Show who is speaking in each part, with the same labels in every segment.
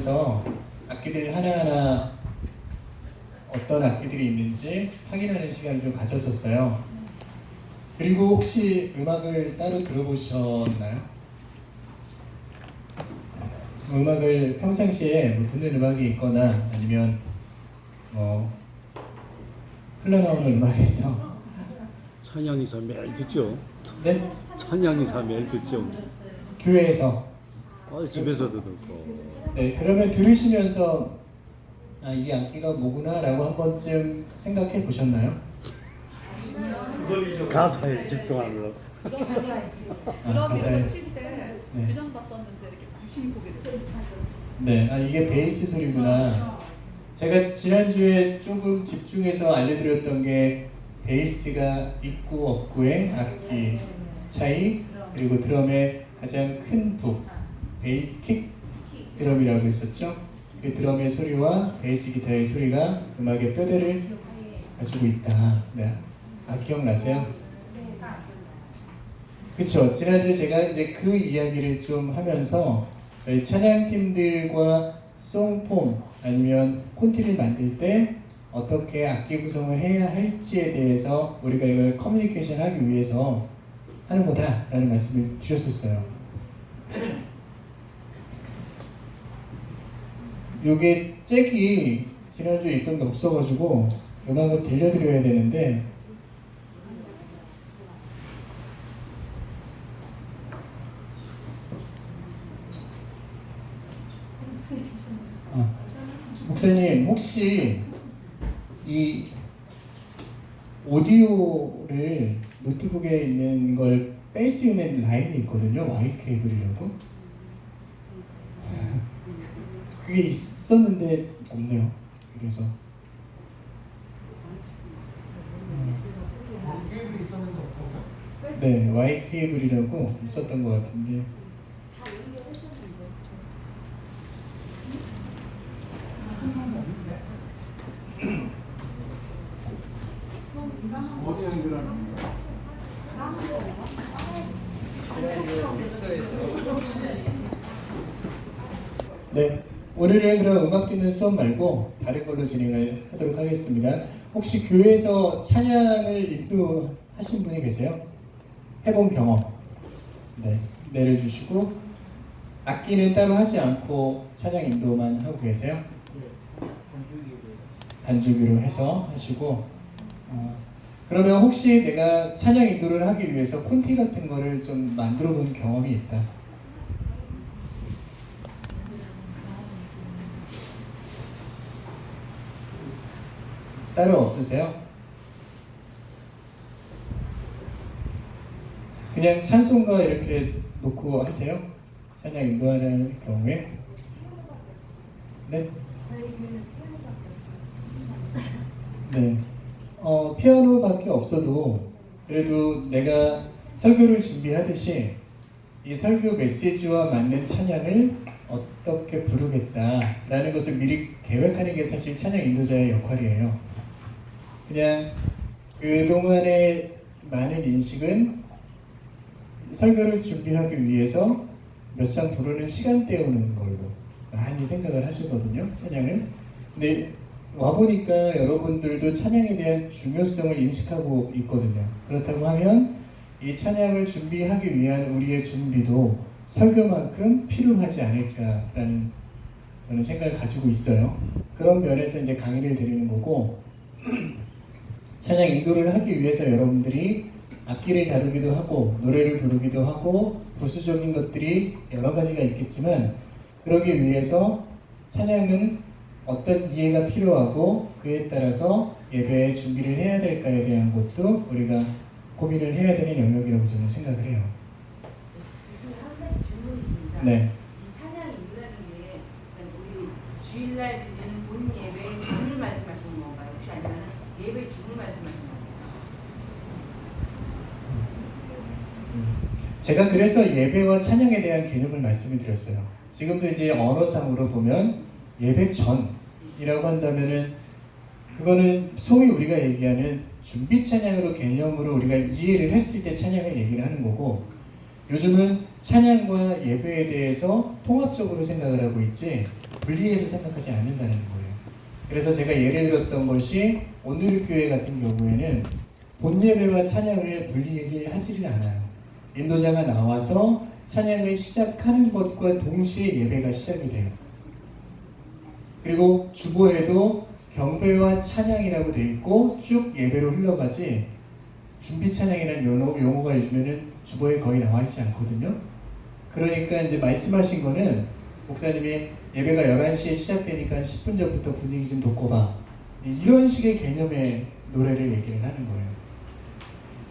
Speaker 1: 그래서 악기들 하나하나 어떤 악기들이 있는지 확인하는 시간을 좀 가졌었어요. 그리고 혹시 음악을 따로 들어보셨나요? 음악을 평상시에 뭐 듣는 음악이 있거나 아니면 흘러나오는 음악에서
Speaker 2: 찬양이사 매일 듣죠.
Speaker 1: 네?
Speaker 2: 찬양이사 매일 듣죠.
Speaker 1: 교회에서
Speaker 2: 집에서도 듣고.
Speaker 1: 네, 그러면 들으시면서 이 악기가 뭐구나 라고 한 번쯤 생각해 보셨나요?
Speaker 2: 가사에 집중하느라고.
Speaker 1: 가사에.
Speaker 3: 칠때
Speaker 1: 네.
Speaker 3: 그냥 봤었는데 이렇게 부심 보게 됐어요.
Speaker 1: 네, 이게 베이스 소리구나. 제가 지난주에 조금 집중해서 알려드렸던 게 베이스가 있고 없고의 악기 차이, 그리고 드럼의 가장 큰 부, 베이스 킥 드럼이라고 했었죠. 그 드럼의 소리와 베이스 기타의 소리가 음악의 뼈대를 가지고 있다. 네. 기억나세요? 그쵸. 지난주에 제가 이제 그 이야기를 좀 하면서 저희 찬양팀들과 송폼 아니면 콘티를 만들 때 어떻게 악기 구성을 해야 할지에 대해서 우리가 이걸 커뮤니케이션 하기 위해서 하는 거다 라는 말씀을 드렸었어요. 요게 잭이 지난주에 있던 게 없어가지고 음악을 들려드려야 되는데 목사님 혹시 이 오디오를 노트북에 있는 걸 뺄 수 있는 라인이 있거든요. Y 케이블이라고. 그게 있었는데 없네요. 그래서 네, Y 케이블이라고 있었던 것 같은데
Speaker 4: 어디 연결하는 거야?
Speaker 1: 네, 오늘은 그럼 음악 듣는 수업 말고 다른 걸로 진행을 하도록 하겠습니다. 혹시 교회에서 찬양을 인도하신 분이 계세요? 해본 경험 네, 내려주시고 악기는 따로 하지 않고 찬양 인도만 하고 계세요? 반주기로 해서 하시고 그러면 혹시 내가 찬양 인도를 하기 위해서 콘티 같은 거를 좀 만들어 본 경험이 있다. 따로 없으세요? 그냥 찬송가 이렇게 놓고 하세요? 찬양 인도하는 경우에? 네? 네. 피아노밖에 없어도 그래도 내가 설교를 준비하듯이 이 설교 메시지와 맞는 찬양을 어떻게 부르겠다라는 것을 미리 계획하는 게 사실 찬양 인도자의 역할이에요. 그냥 그동안의 많은 인식은 설교를 준비하기 위해서 몇 장 부르는 시간 때우는 걸로 많이 생각을 하시거든요, 찬양을. 근데 와보니까 여러분들도 찬양에 대한 중요성을 인식하고 있거든요. 그렇다고 하면 이 찬양을 준비하기 위한 우리의 준비도 설교만큼 필요하지 않을까라는 저는 생각을 가지고 있어요. 그런 면에서 이제 강의를 드리는 거고 찬양 인도를 하기 위해서 여러분들이 악기를 다루기도 하고 노래를 부르기도 하고 부수적인 것들이 여러 가지가 있겠지만 그러기 위해서 찬양은 어떤 이해가 필요하고 그에 따라서 예배의 준비를 해야 될까에 대한 것도 우리가 고민을 해야 되는 영역이라고 저는 생각을 해요.
Speaker 5: 교수님 한 가지 질문이 있습니다.
Speaker 1: 네.
Speaker 5: 이 찬양 인도라는 게 우리 주일날 드리는 본 예배의 주를 말씀하시는 건가요? 혹시 아니면 예배의 주를 말씀하시는 건가요?
Speaker 1: 제가 그래서 예배와 찬양에 대한 개념을 말씀을 드렸어요. 지금도 이제 언어상으로 보면 예배 전이라고 한다면은 그거는 소위 우리가 얘기하는 준비 찬양으로 개념으로 우리가 이해를 했을 때 찬양을 얘기를 하는 거고 요즘은 찬양과 예배에 대해서 통합적으로 생각을 하고 있지 분리해서 생각하지 않는다는 거예요. 그래서 제가 예를 들었던 것이 온누리교회 같은 경우에는 본 예배와 찬양을 분리를 하지를 않아요. 인도자가 나와서 찬양을 시작하는 것과 동시에 예배가 시작이 돼요. 그리고 주보에도 경배와 찬양이라고 되어 있고 쭉 예배로 흘러가지 준비 찬양이라는 용어가 요즘에는 주보에 거의 나와 있지 않거든요. 그러니까 이제 말씀하신 거는 목사님이 예배가 11시에 시작되니까 10분 전부터 분위기 좀 돋궈봐. 이런 식의 개념의 노래를 얘기를 하는 거예요.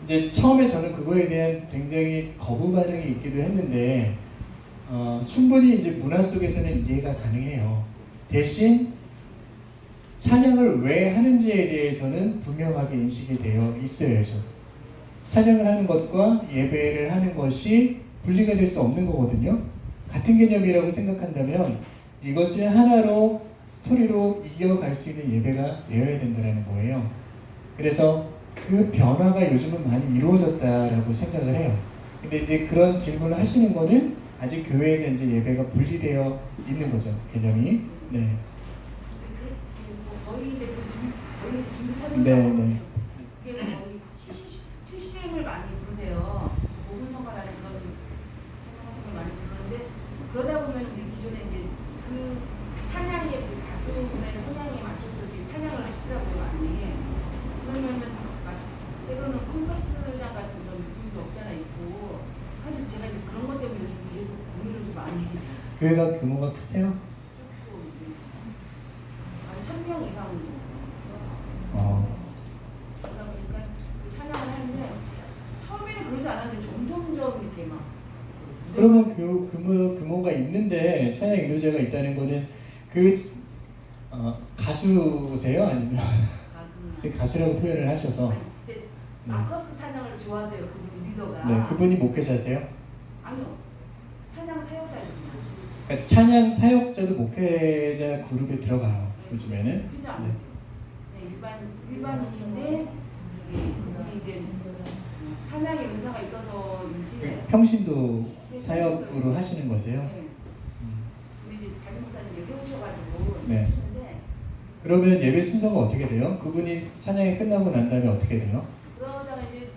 Speaker 1: 이제 처음에 저는 그거에 대한 굉장히 거부 반응이 있기도 했는데 충분히 이제 문화 속에서는 이해가 가능해요. 대신 찬양을 왜 하는지에 대해서는 분명하게 인식이 되어 있어야죠. 찬양을 하는 것과 예배를 하는 것이 분리가 될 수 없는 거거든요. 같은 개념이라고 생각한다면 이것을 하나로 스토리로 이어갈 수 있는 예배가 되어야 된다는 거예요. 그래서 그 변화가 요즘은 많이 이루어졌다라고 생각을 해요. 근데 이제 그런 질문을 하시는 거는 아직 교회에서 이제 예배가 분리되어 있는 거죠, 개념이. 네.
Speaker 5: 거의 이제 저희 준비
Speaker 1: 네,
Speaker 5: 찬양
Speaker 1: 네.
Speaker 5: 이게 거의 CCM을 많이 부르세요. 복음 성가라는 그런 찬양 같은 걸 많이 부르는데 그러다 보면 우리 기존에 이제 그 찬양의 그 가수분의 성향에 맞춰서 이렇게 찬양을 하시더라고요, 많이. 그러면은 때로는 콘서트장 같은 그런 느낌도 없잖아 있고 사실 제가 이제 그런 것 때문에 요즘 계속 고민을 좀 많이 해요.
Speaker 1: 교회가 규모가 크세요?
Speaker 5: 1000명 이상 그러다 보니까 그 찬양을 하는데 처음에는 그러지 않았는데 점점점 이렇게 막
Speaker 1: 그러면 규모가 있는데 찬양 인도자가 있다는 거는 가수세요? 아니면
Speaker 5: 가수나
Speaker 1: 지금 가수라고 표현을 하셔서
Speaker 5: 그때 마커스 찬양을 좋아하세요. 그분 리더가.
Speaker 1: 네, 그분이 목회자세요?
Speaker 5: 아니요. 찬양 사역자예요.
Speaker 1: 그러니까 찬양 사역자도 목회자 그룹에 들어가요. 요즘에는.
Speaker 5: 그지 않으세요? 네, 일반인인데 그분이 이제 찬양의 은사가 있어서인지
Speaker 1: 평신도 사역으로 하시는 거세요?
Speaker 5: 네. 우리 이제 담임 목사님이 세우셔가지고
Speaker 1: 네.
Speaker 5: 하시는데
Speaker 1: 그러면 예배 순서가 어떻게 돼요? 그분이 찬양이 끝나고 난 다음에 어떻게 돼요?
Speaker 5: 그러다가 이제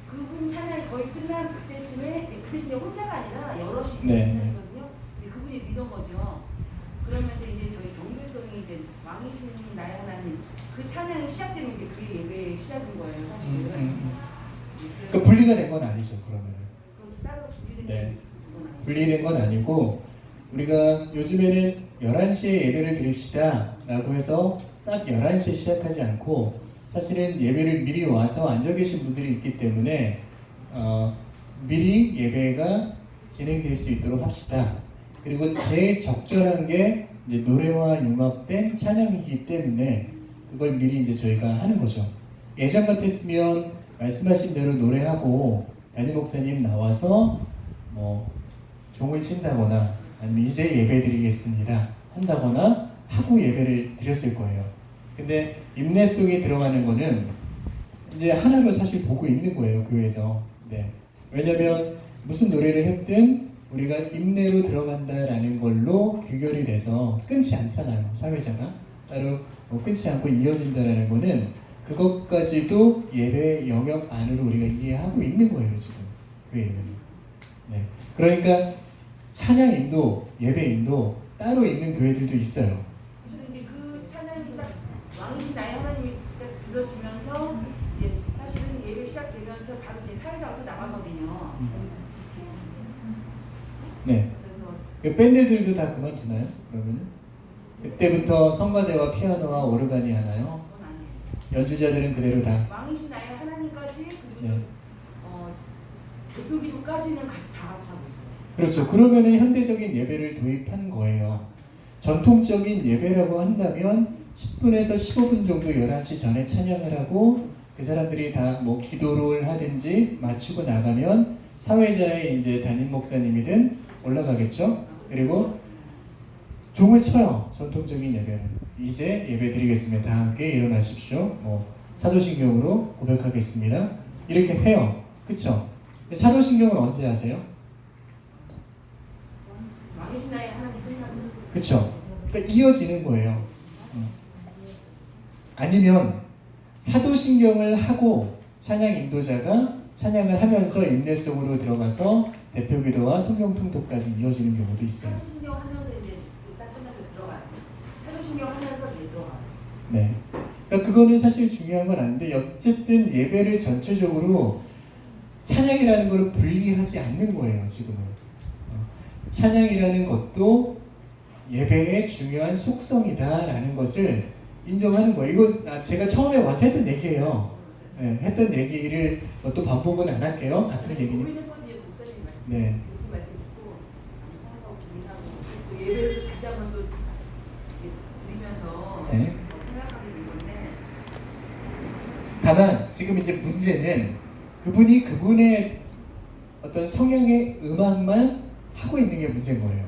Speaker 5: 그분 찬양이 거의 끝날 때쯤에 그 대신에 혼자가 아니라 여럿이
Speaker 1: 네.
Speaker 5: 찬양이거든요. 근데 그분이 리더인 거죠. 그러면서 이제 저희 경배성이 이제 왕이신 나의 하나님 그 찬양이 시작되면 이제 그 예배의 시작인 거예요, 사실은.
Speaker 1: 그 분리가 된 건 아니죠, 그러면은.
Speaker 5: 그건 따로 분리된
Speaker 1: 네.
Speaker 5: 건 아니에요.
Speaker 1: 분리된 건 아니고 우리가 요즘에는 11시에 예배를 드립시다 라고 해서 딱 11시에 시작하지 않고 사실은 예배를 미리 와서 앉아 계신 분들이 있기 때문에 미리 예배가 진행될 수 있도록 합시다. 그리고 제일 적절한 게 이제 노래와 융합된 찬양이기 때문에 그걸 미리 이제 저희가 하는 거죠. 예전 같았으면 말씀하신 대로 노래하고 담임 목사님 나와서 뭐 종을 친다거나 아니면 이제 예배 드리겠습니다 한다거나 하고 예배를 드렸을 거예요. 근데 임내송이 들어가는 거는 이제 하나로 사실 보고 있는 거예요, 교회에서. 네. 왜냐면 무슨 노래를 했든 우리가 임내로 들어간다라는 걸로 규결이 돼서 끊지 않잖아요, 사회자가. 따로 끊지 않고 이어진다라는 거는 그것까지도 예배 영역 안으로 우리가 이해하고 있는 거예요, 지금. 교회는. 네. 그러니까 찬양인도 예배인도 따로 있는 교회들도 있어요.
Speaker 5: 그래서 이제 그 찬양이 딱 왕이신 나의 하나님이 딱 불러지면서 이제 사실은 예배 시작되면서 바로 이제 사회자가 또 나가거든요.
Speaker 1: 네.
Speaker 5: 그래서
Speaker 1: 그 밴드들도 다 그만두나요? 그러면 그때부터 성가대와 피아노와 오르간이 하나요?
Speaker 5: 그건 아니에요.
Speaker 1: 연주자들은 그대로 다.
Speaker 5: 왕이신 나의 하나님까지 그리고
Speaker 1: 네.
Speaker 5: 대표기도까지는 같이 다 같이 하고 있어요.
Speaker 1: 그렇죠. 그러면은 현대적인 예배를 도입한 거예요. 전통적인 예배라고 한다면 10분에서 15분 정도 11시 전에 찬양을 하고 그 사람들이 다 뭐 기도를 하든지 마치고 나가면 사회자의 이제 담임 목사님이든 올라가겠죠. 그리고 종을 쳐요. 전통적인 예배는. 이제 예배 드리겠습니다. 다 함께 일어나십시오. 뭐 사도신경으로 고백하겠습니다. 이렇게 해요. 그쵸? 사도신경을 언제 하세요?
Speaker 5: 왕이신 나의 하나님 끝나고
Speaker 1: 그쵸? 그러니까 이어지는 거예요. 아니면 사도신경을 하고 찬양 인도자가 찬양을 하면서 인내 속으로 들어가서 대표기도와 성경통독까지 이어지는 경우도 있어요.
Speaker 5: 사도신경 하면서 이제 딱 끝나서 들어가요. 사도신경 하면서 이제 들어가요.
Speaker 1: 네. 그러니까 그거는 사실 중요한 건 아닌데 어쨌든 예배를 전체적으로 찬양이라는 걸 분리하지 않는 거예요. 지금은 찬양이라는 것도 예배의 중요한 속성이다라는 것을 인정하는 거예요. 이거 제가 처음에 와서 했던 얘기예요. 네, 했던 얘기를 또 반복은 안 할게요. 같은 얘기니.
Speaker 5: 고민했거든요. 목사님 말씀.
Speaker 1: 네.
Speaker 5: 교수님 말씀 듣고 생각하고 고민하고 또 예배를 다시 한번 또 이렇게 드리면서
Speaker 1: 네.
Speaker 5: 생각하게 된 건데
Speaker 1: 다만 지금 이제 문제는 그분이 그분의 어떤 성향의 음악만 하고 있는 게 문제인 거예요.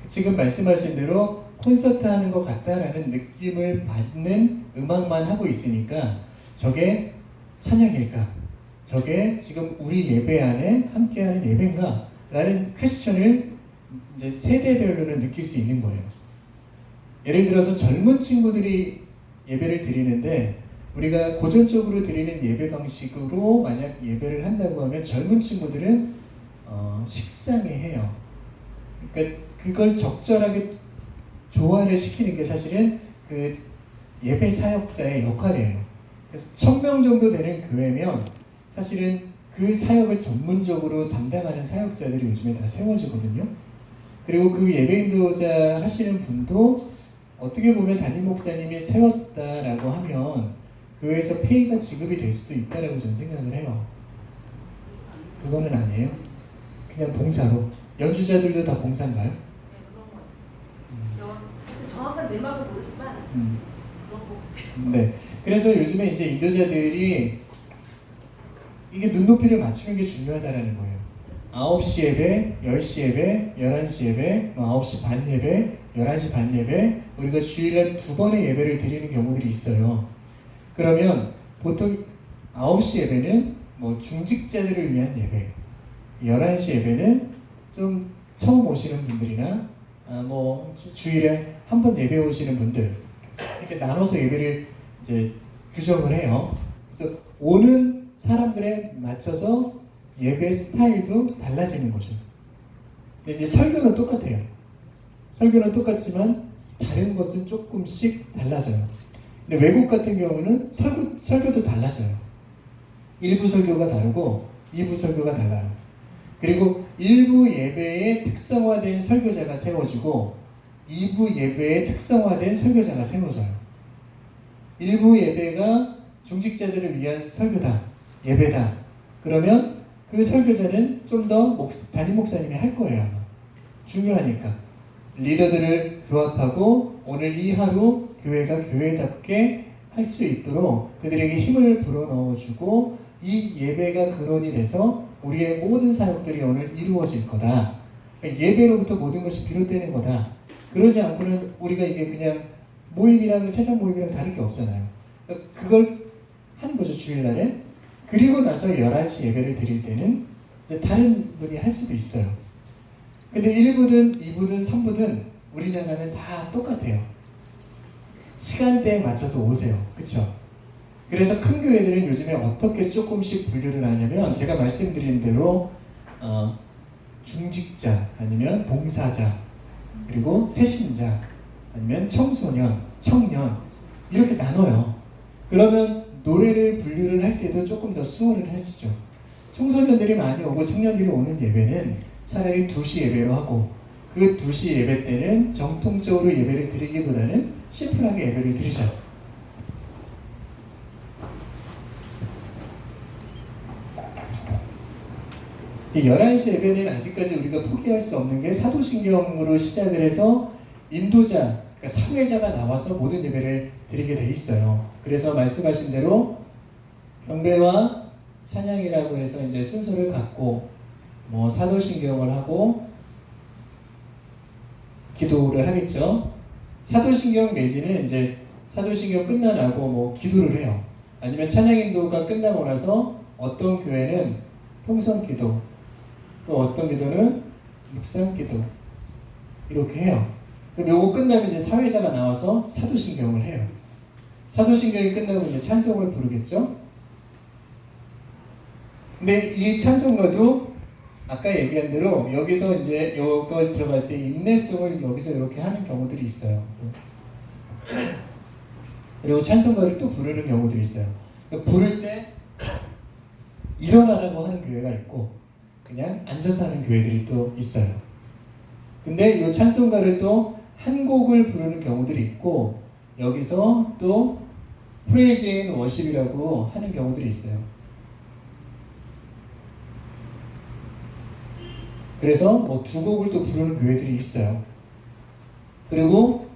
Speaker 1: 지금 말씀하신 대로 콘서트 하는 것 같다라는 느낌을 받는 음악만 하고 있으니까 저게 찬양일까? 저게 지금 우리 예배 안에 함께하는 예배인가? 라는 퀘스천을 이제 세대별로는 느낄 수 있는 거예요. 예를 들어서 젊은 친구들이 예배를 드리는데 우리가 고전적으로 드리는 예배 방식으로 만약 예배를 한다고 하면 젊은 친구들은 식상해해요. 그러니까 그걸 적절하게 조화를 시키는 게 사실은 그 예배 사역자의 역할이에요. 그래서 1000명 정도 되는 교회면 사실은 그 사역을 전문적으로 담당하는 사역자들이 요즘에 다 세워지거든요. 그리고 그 예배 인도자 하시는 분도 어떻게 보면 담임 목사님이 세웠다라고 하면 교회에서 페이가 지급이 될 수도 있다라고 저는 생각을 해요. 그거는 아니에요. 그냥 봉사로. 연주자들도 다 봉사인가요?
Speaker 5: 네, 그런 거 같아요. 정확한 내막은 모르지만 그런 거 같아요.
Speaker 1: 네. 그래서 요즘에 이제 인도자들이 이게 눈높이를 맞추는 게 중요하다라는 거예요. 9시 예배, 10시 예배, 11시 예배, 9시 반 예배, 11시 반 예배, 우리가 주일에 2번의 예배를 드리는 경우들이 있어요. 그러면 보통 9시 예배는 뭐 중직자들을 위한 예배, 11시 예배는 좀 처음 오시는 분들이나 뭐 주일에 한 번 예배 오시는 분들 이렇게 나눠서 예배를 이제 규정을 해요. 그래서 오는 사람들에 맞춰서 예배 스타일도 달라지는 거죠. 근데 이제 설교는 똑같아요. 설교는 똑같지만 다른 것은 조금씩 달라져요. 근데 외국 같은 경우는 설교도 달라져요. 1부 설교가 다르고 2부 설교가 달라요. 그리고 1부 예배에 특성화된 설교자가 세워지고 2부 예배에 특성화된 설교자가 세워져요. 1부 예배가 중직자들을 위한 설교다, 예배다. 그러면 그 설교자는 좀 더 담임 목사님이 할 거예요. 아마. 중요하니까. 리더들을 규합하고 오늘 이 하루 교회가 교회답게 할 수 있도록 그들에게 힘을 불어넣어주고 이 예배가 근원이 돼서 우리의 모든 사역들이 오늘 이루어질 거다. 예배로부터 모든 것이 비롯되는 거다. 그러지 않고는 우리가 이게 그냥 모임이랑 세상 모임이랑 다를 게 없잖아요. 그러니까 그걸 하는 거죠, 주일날에. 그리고 나서 11시 예배를 드릴 때는 이제 다른 분이 할 수도 있어요. 근데 1부든 2부든 3부든 우리나라는 다 똑같아요. 시간대에 맞춰서 오세요. 그쵸? 그래서 큰 교회들은 요즘에 어떻게 조금씩 분류를 하냐면 제가 말씀드린 대로 중직자 아니면 봉사자 그리고 새신자 아니면 청소년, 청년 이렇게 나눠요. 그러면 노래를 분류를 할 때도 조금 더 수월해지죠. 청소년들이 많이 오고 청년들이 오는 예배는 차라리 2시 예배로 하고 그 2시 예배 때는 정통적으로 예배를 드리기보다는 심플하게 예배를 드리자. 이 11시 예배는 아직까지 우리가 포기할 수 없는 게 사도신경으로 시작을 해서 인도자, 그러니까 사회자가 나와서 모든 예배를 드리게 돼 있어요. 그래서 말씀하신 대로 경배와 찬양이라고 해서 이제 순서를 갖고 뭐 사도신경을 하고 기도를 하겠죠. 사도신경 내지는 이제 사도신경 끝나고 뭐 기도를 해요. 아니면 찬양인도가 끝나고 나서 어떤 교회는 통성기도 또 어떤 기도는 묵상기도 이렇게 해요. 그럼 요거 끝나면 이제 사회자가 나와서 사도신경을 해요. 사도신경이 끝나고 이제 찬송을 부르겠죠. 근데 이 찬송가도 아까 얘기한 대로 여기서 이제 요걸 들어갈 때 인내송을 여기서 이렇게 하는 경우들이 있어요. 그리고 찬송가를 또 부르는 경우들이 있어요. 부를 때 일어나라고 하는 교회가 있고 그냥 앉아서 하는 교회들이 또 있어요. 근데 이 찬송가를 또 한 곡을 부르는 경우들이 있고 여기서 또 프레이즈 인 워십이라고 하는 경우들이 있어요. 그래서 뭐 두 곡을 또 부르는 교회들이 있어요. 그리고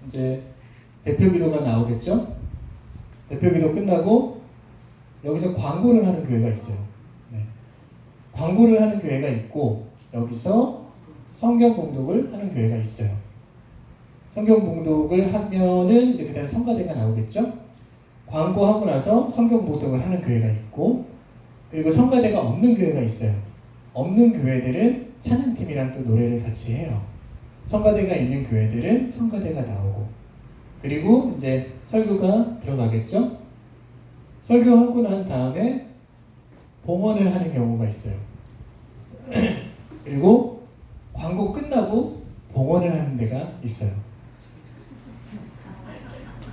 Speaker 1: 이제 대표 기도가 나오겠죠? 대표 기도 끝나고 여기서 광고를 하는 교회가 있어요. 네. 광고를 하는 교회가 있고 여기서 성경 봉독을 하는 교회가 있어요. 성경 봉독을 하면은 이제 그다음에 성가대가 나오겠죠? 광고하고 나서 성경 봉독을 하는 교회가 있고 그리고 성가대가 없는 교회가 있어요. 없는 교회들은 찬양팀이랑 또 노래를 같이 해요. 성가대가 있는 교회들은 성가대가 나오고 그리고 이제 설교가 들어가겠죠? 설교하고 난 다음에 봉헌을 하는 경우가 있어요. 그리고 광고 끝나고 봉헌을 하는 데가 있어요.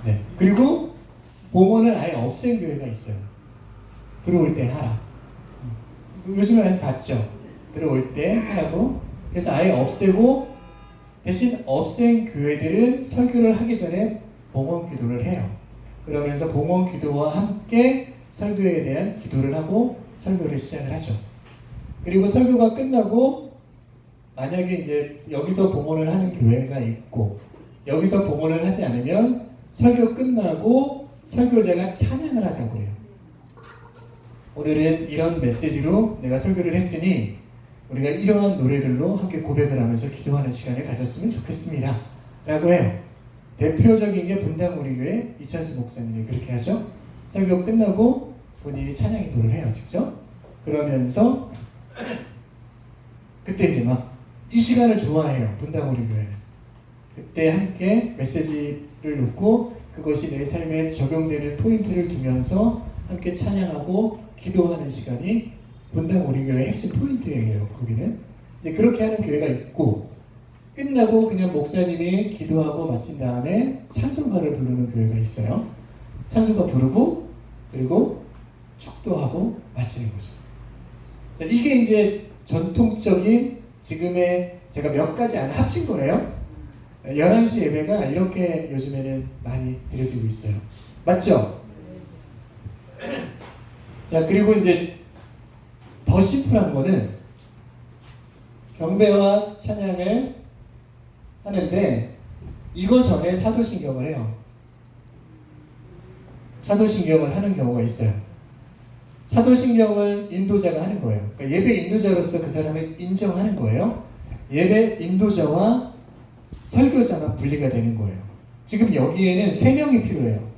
Speaker 1: 네. 그리고 봉헌을 아예 없앤 교회가 있어요. 들어올 때 하라. 요즘에 많이 봤죠? 들어올 때 하라고. 그래서 아예 없애고 대신 없앤 교회들은 설교를 하기 전에 봉헌 기도를 해요. 그러면서 봉헌 기도와 함께 설교에 대한 기도를 하고 설교를 시작을 하죠. 그리고 설교가 끝나고 만약에 이제 여기서 봉헌을 하는 교회가 있고 여기서 봉헌을 하지 않으면 설교 끝나고 설교자가 찬양을 하자고 해요. 오늘은 이런 메시지로 내가 설교를 했으니 우리가 이러한 노래들로 함께 고백을 하면서 기도하는 시간을 가졌으면 좋겠습니다 라고 해요. 대표적인 게 분당우리교회 이찬수 목사님이 그렇게 하죠. 설교 끝나고 본인이 찬양 인도를 해요. 직접. 그러면서 그때 이제 막 이 시간을 좋아해요. 분당우리교회는. 그때 함께 메시지를 놓고 그것이 내 삶에 적용되는 포인트를 두면서 함께 찬양하고 기도하는 시간이 분당우리교회의 핵심 포인트예요. 거기는 이제 그렇게 하는 교회가 있고 끝나고 그냥 목사님이 기도하고 마친 다음에 찬송가를 부르는 교회가 있어요. 찬송가 부르고 그리고 축도하고 마치는 거죠. 자, 이게 이제 전통적인 지금의 제가 몇 가지 안 합친 거예요. 11시 예배가 이렇게 요즘에는 많이 드려지고 있어요. 맞죠? 자, 그리고 이제 더 심플한 거는 경배와 찬양을 하는데 이거 전에 사도신경을 해요. 사도신경을 하는 경우가 있어요. 사도신경을 인도자가 하는 거예요. 그러니까 예배 인도자로서 그 사람을 인정하는 거예요. 예배 인도자와 설교자가 분리가 되는 거예요. 지금 여기에는 3명이 필요해요.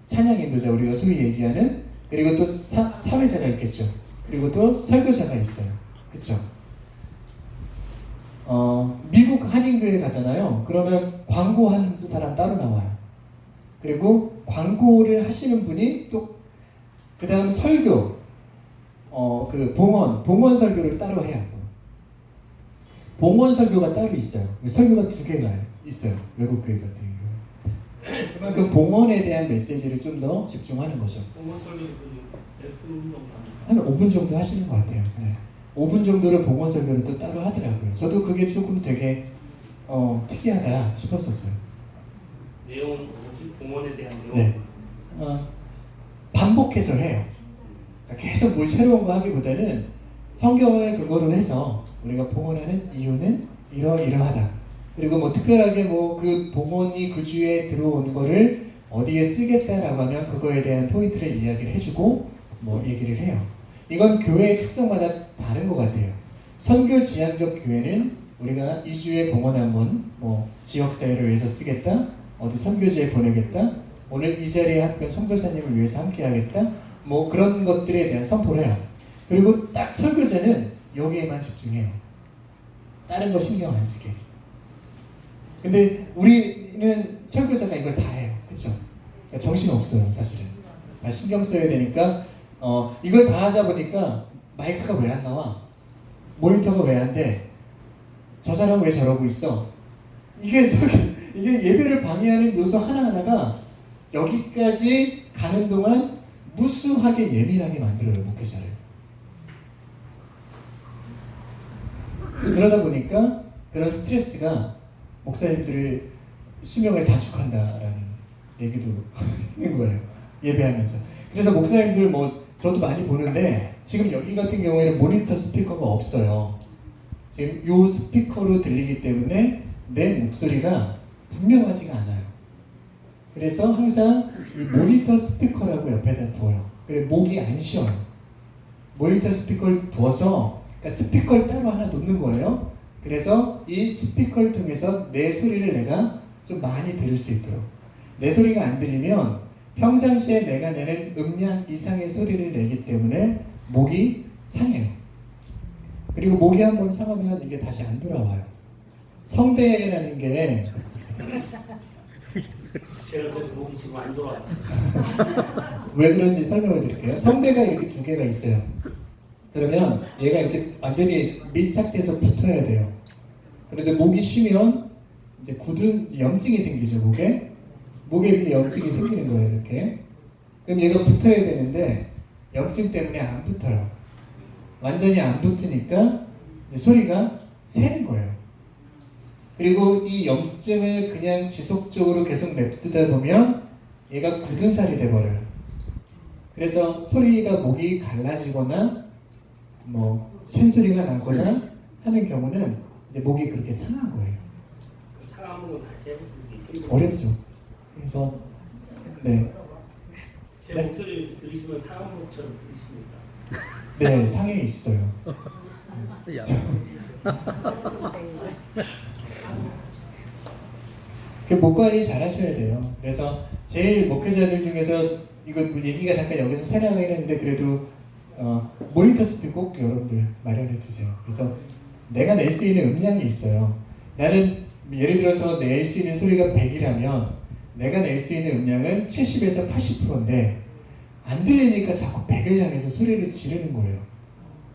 Speaker 1: 찬양 인도자 우리가 소위 얘기하는 그리고 또 사회자가 있겠죠. 그리고 또 설교자가 있어요. 그렇죠? 미국 한인교회 가잖아요. 그러면 광고하는 사람 따로 나와요. 그리고 광고를 하시는 분이 또 그 다음 설교, 그 봉헌 설교를 따로 해요. 봉헌 설교가 따로 있어요. 설교가 2개가 있어요. 외국 교회 같은 경우. 그만큼 봉헌에 대한 메시지를 좀 더 집중하는 거죠.
Speaker 4: 봉헌 설교도
Speaker 1: 한 5분 정도 하시는 것 같아요. 네. 5분 정도를 봉헌 설교를 또 따로 하더라고요. 저도 그게 조금 되게 특이하다 싶었었어요.
Speaker 4: 내용 뭐지? 봉헌에 대한 내용.
Speaker 1: 네. 반복해서 해요. 그러니까 계속 뭘 새로운 거 하기보다는 성경을 그거로 해서 우리가 봉헌하는 이유는 이러하다. 그리고 뭐 특별하게 뭐 그 봉헌이 그 주에 들어온 거를 어디에 쓰겠다라고 하면 그거에 대한 포인트를 이야기를 해주고 뭐 얘기를 해요. 이건 교회의 특성마다 다른 것 같아요. 선교 지향적 교회는 우리가 이 주에 봉헌한 건 뭐 지역사회를 위해서 쓰겠다, 어디 선교지에 보내겠다, 오늘 이 자리에 함께 선교사님을 위해서 함께 하겠다, 뭐 그런 것들에 대한 선포를 해요. 그리고 딱 설교자는 여기에만 집중해요. 다른 거 신경 안 쓰게. 근데 우리는 설교자가 이걸 다 해요. 그쵸? 그러니까 정신 없어요, 사실은. 다 신경 써야 되니까, 이걸 다 하다 보니까 마이크가 왜 안 나와? 모니터가 왜 안 돼? 저 사람 왜 저러고 있어? 이게 예배를 방해하는 요소 하나하나가 여기까지 가는 동안 무수하게 예민하게 만들어요, 목회자를. 그러다 보니까 그런 스트레스가 목사님들의 수명을 단축한다라는 얘기도 있는 거예요. 예배하면서. 그래서 목사님들 저도 많이 보는데 지금 여기 같은 경우에는 모니터 스피커가 없어요. 지금 요 스피커로 들리기 때문에 내 목소리가 분명하지가 않아요. 그래서 항상 이 모니터 스피커라고 옆에다 둬요. 그래 목이 안 쉬어요. 모니터 스피커를 둬서 그러니까 스피커를 따로 하나 놓는 거예요. 그래서 이 스피커를 통해서 내 소리를 내가 좀 많이 들을 수 있도록. 내 소리가 안 들리면 평상시에 내가 내는 음량 이상의 소리를 내기 때문에 목이 상해요. 그리고 목이 한번 상하면 이게 다시 안 돌아와요. 성대라는 게
Speaker 4: 제가 그래서 목이 지금 안 돌아와요.
Speaker 1: 왜 그런지 설명을 드릴게요. 성대가 이렇게 두 개가 있어요. 그러면 얘가 이렇게 완전히 밀착돼서 붙어야 돼요. 그런데 목이 쉬면 이제 굳은 염증이 생기죠, 목에. 목에 이렇게 염증이 생기는 거예요, 이렇게. 그럼 얘가 붙어야 되는데 염증 때문에 안 붙어요. 완전히 안 붙으니까 이제 소리가 새는 거예요. 그리고 이 염증을 그냥 지속적으로 계속 냅두다 보면 얘가 굳은 살이 돼버려요. 그래서 소리가 목이 갈라지거나 쇳소리가 나거나 하는 경우는 이제 목이 그렇게 상한 거예요.
Speaker 4: 상한 부분 다시 해보기
Speaker 1: 어렵죠. 그래서 네,
Speaker 4: 제 목소리 들으시면 상한 것처럼 들리십니까?
Speaker 1: 네 상해 있어요.
Speaker 2: 야.
Speaker 1: 그 목 관리 잘 하셔야 돼요. 그래서 제일 목회자들 중에서 이거 얘기가 잠깐 여기서 새나가긴 했는데 그래도 모니터 스피커 꼭 여러분들 마련해 두세요. 그래서 내가 낼 수 있는 음량이 있어요. 나는 예를 들어서 낼 수 있는 소리가 100이라면 내가 낼 수 있는 음량은 70에서 80%인데 안 들리니까 자꾸 100을 향해서 소리를 지르는 거예요.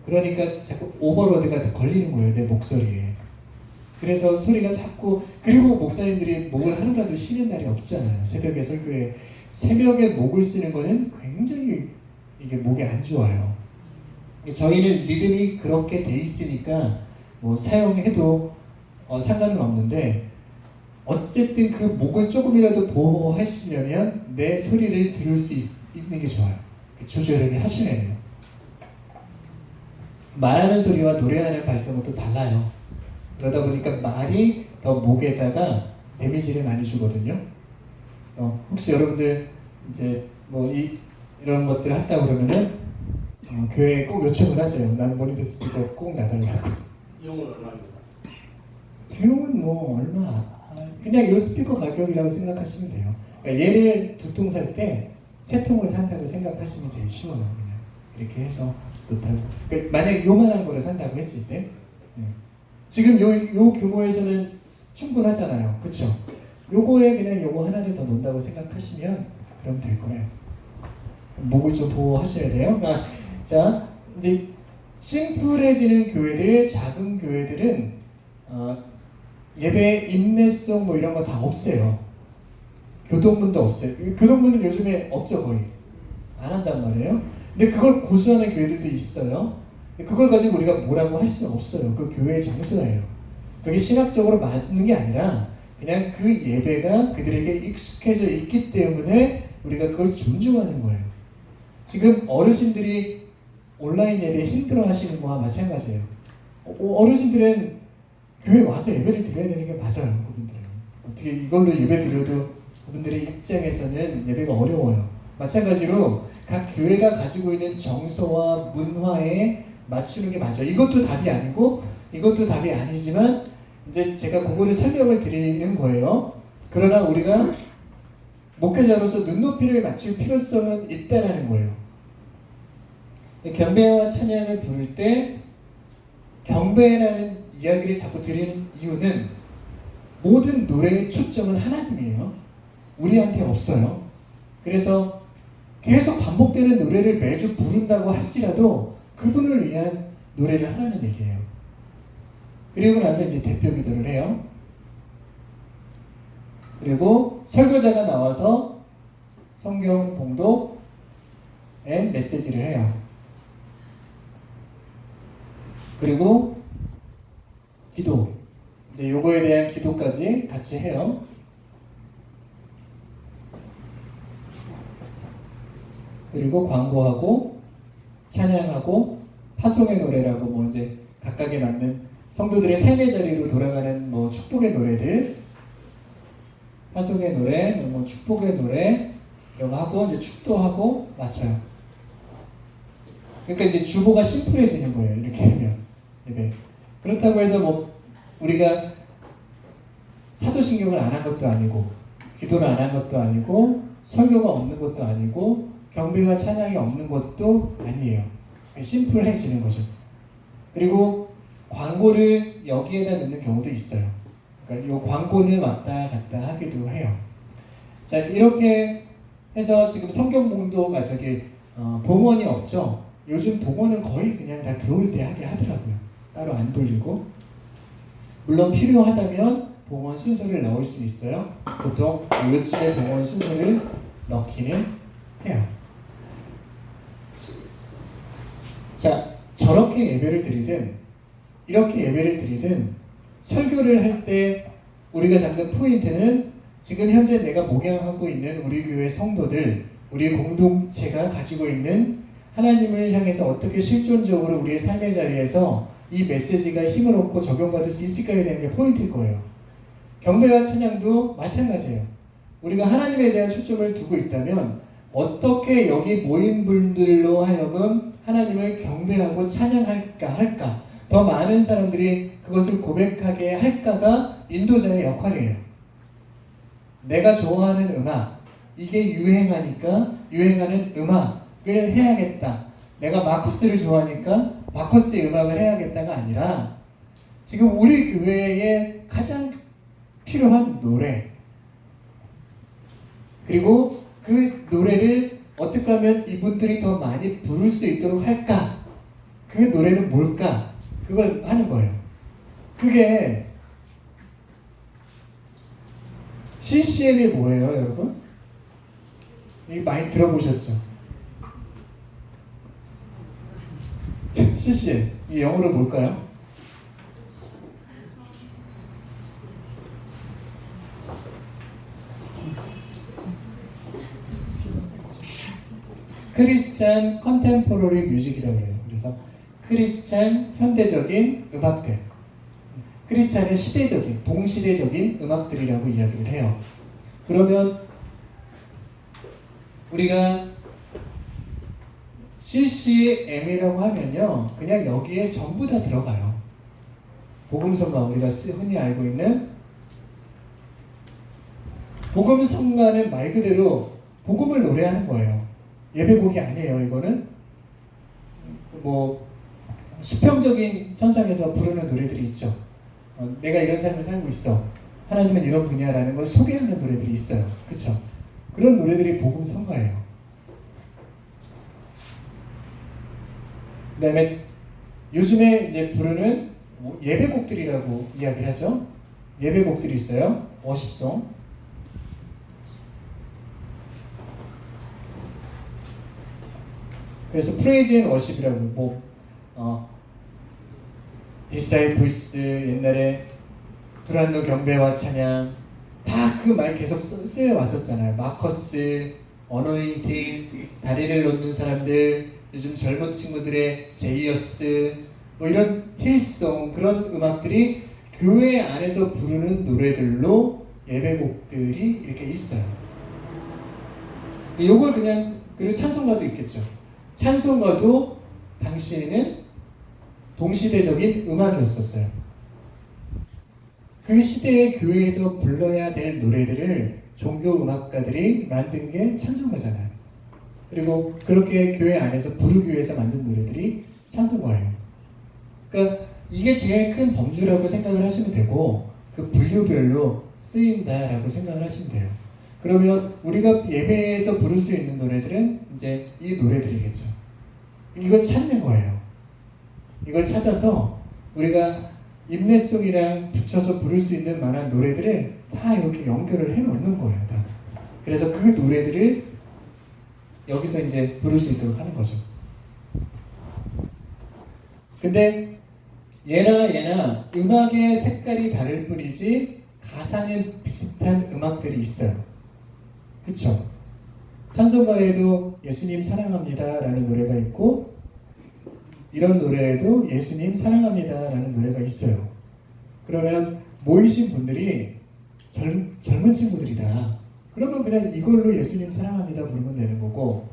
Speaker 1: 그러니까 자꾸 오버로드가 걸리는 거예요, 내 목소리에. 그래서 소리가 자꾸, 그리고 목사님들이 목을 하루라도 쉬는 날이 없잖아요. 새벽에 설교에. 새벽에 목을 쓰는 거는 굉장히 이게 목에 안 좋아요. 저희는 리듬이 그렇게 돼 있으니까 사용해도 상관은 없는데 어쨌든 그 목을 조금이라도 보호하시려면 내 소리를 들을 수 있는 게 좋아요. 조절을 하셔야 돼요. 말하는 소리와 노래하는 발성은 또 달라요. 그러다 보니까 말이 더 목에다가 데미지를 많이 주거든요. 혹시 여러분들 이제 이런 것들 한다 그러면은 교회에 꼭 요청을 하세요. 나는 모니터 스피커 꼭 놔달라고.
Speaker 4: 비용은 얼마입니까?
Speaker 1: 비용은 얼마? 그냥 이 스피커 가격이라고 생각하시면 돼요. 그러니까 얘를 2통 살 때 3통을 산다고 생각하시면 제일 쉬워요. 그냥 이렇게 해서 놓다고. 그러니까 만약에 요만한 거를 산다고 했을 때 지금 요 규모에서는 충분하잖아요. 그쵸? 요거에 그냥 요거 하나를 더 놓는다고 생각하시면 그럼 될 거예요. 목을 좀 보호하셔야 돼요. 자, 이제 심플해지는 교회들, 작은 교회들은 예배 인내성 이런 거 다 없애요. 교동문도 없어요. 교동문은 요즘에 없죠, 거의. 안 한단 말이에요. 근데 그걸 고수하는 교회들도 있어요. 그걸 가지고 우리가 뭐라고 할 수는 없어요. 그 교회의 정서예요. 그게 신학적으로 맞는 게 아니라 그냥 그 예배가 그들에게 익숙해져 있기 때문에 우리가 그걸 존중하는 거예요. 지금 어르신들이 온라인 예배 힘들어 하시는 거와 마찬가지예요. 어르신들은 교회 와서 예배를 드려야 되는 게 맞아요. 그분들은. 어떻게 이걸로 예배 드려도 그분들의 입장에서는 예배가 어려워요. 마찬가지로 각 교회가 가지고 있는 정서와 문화에 맞추는 게 맞아요. 이것도 답이 아니고 이것도 답이 아니지만 이제 제가 그거를 설명을 드리는 거예요. 그러나 우리가 목회자로서 눈높이를 맞출 필요성은 있다라는 거예요. 경배와 찬양을 부를 때 경배라는 이야기를 자꾸 드리는 이유는 모든 노래의 초점은 하나님이에요. 우리한테 없어요. 그래서 계속 반복되는 노래를 매주 부른다고 할지라도 그분을 위한 노래를 하라는 얘기예요. 그리고 나서 이제 대표 기도를 해요. 그리고 설교자가 나와서 성경 봉독 앤 메시지를 해요. 그리고 기도, 이제 요거에 대한 기도까지 같이 해요. 그리고 광고하고 찬양하고 파송의 노래라고 뭐 이제 각각에 맞는 성도들의 삶의 자리로 돌아가는 뭐 축복의 노래를, 파송의 노래, 뭐 축복의 노래 이런 거 하고 이제 축도하고 마쳐요. 그러니까 이제 주보가 심플해지는 거예요. 이렇게 하면. 네. 그렇다고 해서 뭐 우리가 사도신경을 안 한 것도 아니고 기도를 안 한 것도 아니고 설교가 없는 것도 아니고 경배와 찬양이 없는 것도 아니에요. 심플해지는 거죠. 그리고 광고를 여기에다 넣는 경우도 있어요. 그러니까 이 광고는 왔다 갔다 하기도 해요. 자, 이렇게 해서 지금 성경 봉독, 봉헌이 없죠. 요즘 봉헌은 거의 그냥 다 들어올 때 하게 하더라고요. 따로 안 돌리고. 물론 필요하다면 봉헌 순서를 넣을 수 있어요. 보통 요즘에 봉헌 순서를 넣기는 해요. 자, 저렇게 예배를 드리든 이렇게 예배를 드리든 설교를 할 때 우리가 잡는 포인트는 지금 현재 내가 목양하고 있는 우리 교회 성도들, 우리 공동체가 가지고 있는 하나님을 향해서 어떻게 실존적으로 우리의 삶의 자리에서 이 메시지가 힘을 얻고 적용받을 수 있을까에 대한 게 포인트일 거예요. 경배와 찬양도 마찬가지예요. 우리가 하나님에 대한 초점을 두고 있다면 어떻게 여기 모인 분들로 하여금 하나님을 경배하고 찬양할까 더 많은 사람들이 그것을 고백하게 할까가 인도자의 역할이에요. 내가 좋아하는 음악, 이게 유행하니까 유행하는 음악을 해야겠다. 내가 마커스를 좋아하니까 마커스의 음악을 해야겠다가 아니라 지금 우리 교회에 가장 필요한 노래, 그리고 그 노래를 어떻게 하면 이분들이 더 많이 부를 수 있도록 할까? 그 노래는 뭘까? 그걸 하는 거예요. 그게 CCM이 뭐예요, 여러분? 이거 많이 들어보셨죠? CCM, 이 영어로 뭘까요? 크리스찬 컨템포러리 뮤직이라고 해요. 그래서 크리스찬 현대적인 음악들, 크리스찬의 시대적인, 동시대적인 음악들이라고 이야기를 해요. 그러면 우리가 CCM이라고 하면요, 그냥 여기에 전부 다 들어가요. 복음성가, 우리가 흔히 알고 있는 복음성가는 말 그대로 복음을 노래하는 거예요. 예배곡이 아니에요. 이거는 뭐 수평적인 선상에서 부르는 노래들이 있죠. 내가 이런 삶을 살고 있어, 하나님은 이런 분야라는 걸 소개하는 노래들이 있어요. 그렇죠? 그런 노래들이 복음 성가예요. 그다음에 요즘에 이제 부르는 예배곡들이라고 이야기를 하죠. 예배곡들이 있어요. 워십송. 그래서 프레이즈 앤 워십이라고 디사이플스, 옛날에 두란노 경배와 찬양 다 그 말 계속 쓰여 왔었잖아요. 마커스, 어노인팅, 다리를 놓는 사람들, 요즘 젊은 친구들의 제이어스, 뭐 이런 힐송, 그런 음악들이 교회 안에서 부르는 노래들로 예배곡들이 이렇게 있어요. 요걸 그냥, 그리고 찬송가도 있겠죠. 찬송가도 당시에는 동시대적인 음악이었었어요. 그 시대의 교회에서 불러야 될 노래들을 종교 음악가들이 만든 게 찬송가잖아요. 그리고 그렇게 교회 안에서 부르기 위해서 만든 노래들이 찬송가예요. 그러니까 이게 제일 큰 범주라고 생각을 하시면 되고, 그 분류별로 쓰인다라고 생각을 하시면 돼요. 그러면 우리가 예배에서 부를 수 있는 노래들은 이제 이 노래들이겠죠. 이걸 찾는 거예요. 이걸 찾아서 우리가 인내송이랑 붙여서 부를 수 있는 만한 노래들을 다 이렇게 연결을 해 놓는 거예요. 다. 그래서 그 노래들을 여기서 이제 부를 수 있도록 하는 거죠. 근데 얘나 음악의 색깔이 다를 뿐이지 가사는 비슷한 음악들이 있어요. 그쵸? 찬송가에도 예수님 사랑합니다 라는 노래가 있고 이런 노래에도 예수님 사랑합니다 라는 노래가 있어요. 그러면 모이신 분들이 젊은 친구들이다. 그러면 그냥 이걸로 예수님 사랑합니다 부르면 되는 거고,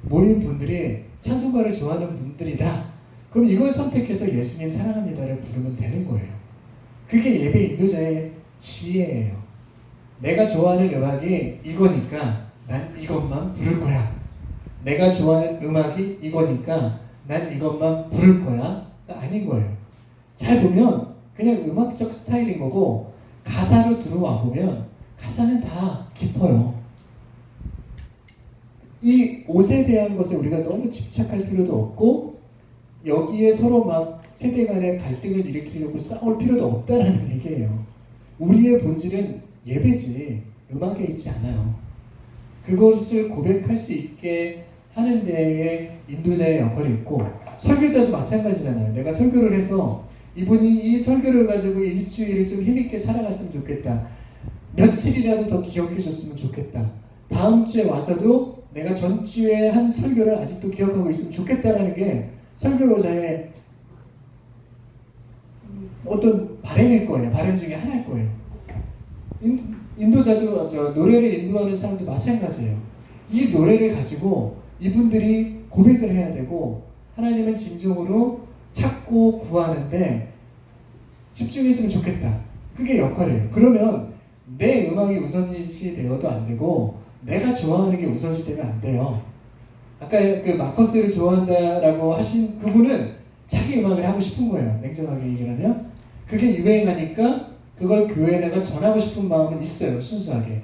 Speaker 1: 모인 분들이 찬송가를 좋아하는 분들이다. 그럼 이걸 선택해서 예수님 사랑합니다를 부르면 되는 거예요. 그게 예배 인도자의 지혜예요. 내가 좋아하는 음악이 이거니까 난 이것만 부를 거야. 내가 좋아하는 음악이 이거니까 난 이것만 부를 거야. 아닌 거예요. 잘 보면 그냥 음악적 스타일인 거고, 가사로 들어와 보면 가사는 다 깊어요. 이 옷에 대한 것에 우리가 너무 집착할 필요도 없고, 여기에 서로 막 세대 간의 갈등을 일으키려고 싸울 필요도 없다라는 얘기예요. 우리의 본질은 예배지 음악에 있지 않아요. 그것을 고백할 수 있게 하는 데에 인도자의 역할이 있고, 설교자도 마찬가지잖아요. 내가 설교를 해서 이분이 이 설교를 가지고 일주일을 좀 힘있게 살아갔으면 좋겠다. 며칠이라도 더 기억해 줬으면 좋겠다. 다음 주에 와서도 내가 전주에 한 설교를 아직도 기억하고 있으면 좋겠다라는 게 설교자의 어떤 바람일 거예요. 바람 중에 하나일 거예요. 인도자도 노래를 인도하는 사람도 마찬가지예요. 이 노래를 가지고 이분들이 고백을 해야 되고, 하나님은 진정으로 찾고 구하는데 집중했으면 좋겠다. 그게 역할이에요. 그러면 내 음악이 우선시 되어도 안 되고 내가 좋아하는 게 우선시 되면 안 돼요. 아까 그 마커스를 좋아한다라고 하신 그분은 자기 음악을 하고 싶은 거예요. 냉정하게 얘기를 하면. 그게 유행하니까 그걸 교회에다가 전하고 싶은 마음은 있어요. 순수하게.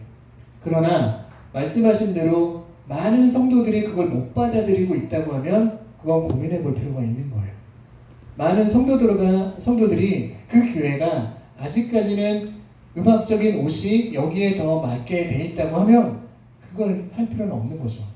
Speaker 1: 그러나 말씀하신 대로 많은 성도들이 그걸 못 받아들이고 있다고 하면 그건 고민해 볼 필요가 있는 거예요. 많은 성도들이 그 교회가 아직까지는 음악적인 옷이 여기에 더 맞게 돼 있다고 하면 그걸 할 필요는 없는 거죠.